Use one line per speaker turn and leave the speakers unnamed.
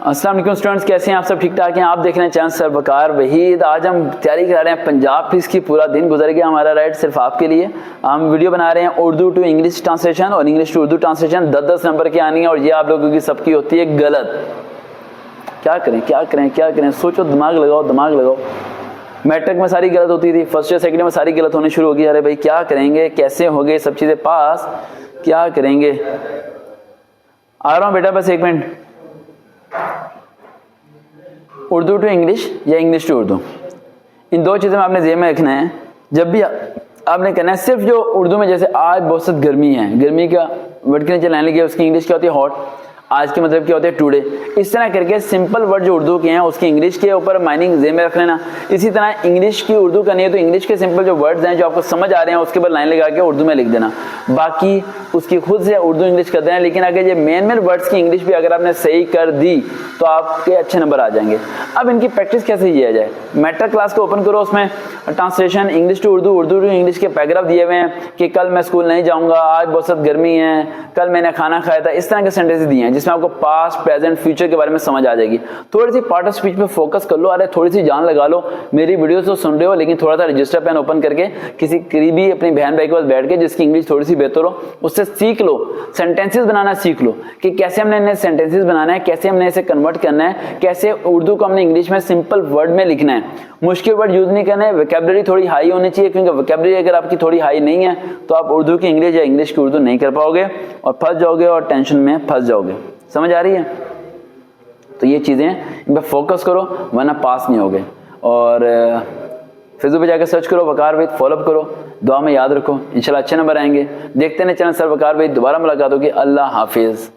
अस्सलाम वालेकुम स्टूडेंट्स, कैसे हैं आप सब? ठीक ठाक हैं? आप देख रहे हैं चैनल सर वकार वहीद। आज हम तैयारी करा रहे हैं पंजाब पुलिस की। पूरा दिन गुजर गया हमारा राइट सिर्फ आपके लिए। हम वीडियो बना रहे हैं उर्दू टू इंग्लिश ट्रांसलेशन और English to Urdu translation. 10-10 number की आनी है और ये आप लोगों की सबकी होती है गलत। क्या करें क्या करें क्या करें? सोचो, दिमाग लगाओ दिमाग लगाओ। मैट्रिक में सारी गलत होती थी, फर्स्ट या सेकंड में सारी गलत होनी शुरू होगी। अरे भाई क्या करेंगे, कैसे हो गए सब चीज़ें पास, क्या करेंगे? आ रहा हूँ बेटा, बस 1 मिनट। उर्दू टू इंग्लिश या इंग्लिश टू उर्दू, इन दो चीज़ों में आपने ज़हन में रखना है। जब भी आपने करना है, सिर्फ जो उर्दू में जैसे आज बहुत गर्मी है, गर्मी का वर्ड के नीचे लाइन लगी है, उसकी इंग्लिश क्या होती है? हॉट। आज के मतलब क्या होते हैं? टुडे। इस तरह करके सिंपल वर्ड जो उर्दू के हैं उसकी इंग्लिश के ऊपर माइनिंग ज़हन में रख लेना। इसी तरह इंग्लिश की उर्दू करनी है तो इंग्लिश के सिंपल जो वर्ड्स हैं जो आपको समझ आ रहे हैं उसके ऊपर लाइन लगा के उर्दू में लिख देना। बाकी उसकी खुद से उर्दू इंग्लिश कर देना। लेकिन अगर ये मेन वर्ड्स की इंग्लिश भी अगर आपने सही कर दी तो आपके अच्छे नंबर आ जाएंगे। अब इनकी प्रैक्टिस कैसे किया जाए? मैट्रिक क्लास को ओपन करो, उसमें translation English to Urdu, Urdu to English के पैराग्राफ दिए हुए हैं कि कल मैं स्कूल नहीं जाऊँगा, आज बहुत गर्मी है, कल मैंने खाना खाया था। इस तरह के सेंटेंस दिए हैं जिसमें आपको पास्ट प्रेजेंट फ्यूचर के बारे में समझ आ जाएगी। थोड़ी सी पार्ट ऑफ स्पीच पे फोकस कर लो। अरे थोड़ी सी जान लगा लो। मेरी वीडियो तो सुन रहे हो लेकिन थोड़ा सा रजिस्टर पेन ओपन करके किसी करीबी अपनी बहन भाई के पास बैठ के जिसकी इंग्लिश थोड़ी सी बेहतर हो उससे सीख लो। सेंटेंसेस बनाना सीख लो कि कैसे हमने इन्हें सेंटेंसेस बनाना है, कैसे हमने इसे कन्वर्ट करना है, कैसे उर्दू को हमने इंग्लिश में सिंपल वर्ड में लिखना है। मुश्किल वर्ड यूज नहीं करना है। वोकैबुलरी थोड़ी हाई होनी चाहिए, क्योंकि वोकैबुलरी अगर आपकी थोड़ी हाई नहीं है तो आप उर्दू की इंग्लिश या इंग्लिश की उर्दू नहीं कर पाओगे और फंस जाओगे और टेंशन में फंस जाओगे। समझ आ रही है? तो ये चीज़ें इन पर फोकस करो वरना पास नहीं होगे। और फेसबुक पे जाकर सर्च करो वकार वहीद, फॉलो अप करो, दुआ में याद रखो, इंशाल्लाह अच्छे नंबर आएंगे। देखते हैं चैनल सर वकार वहीद। दोबारा मुलाकात होगी। अल्लाह हाफिज़।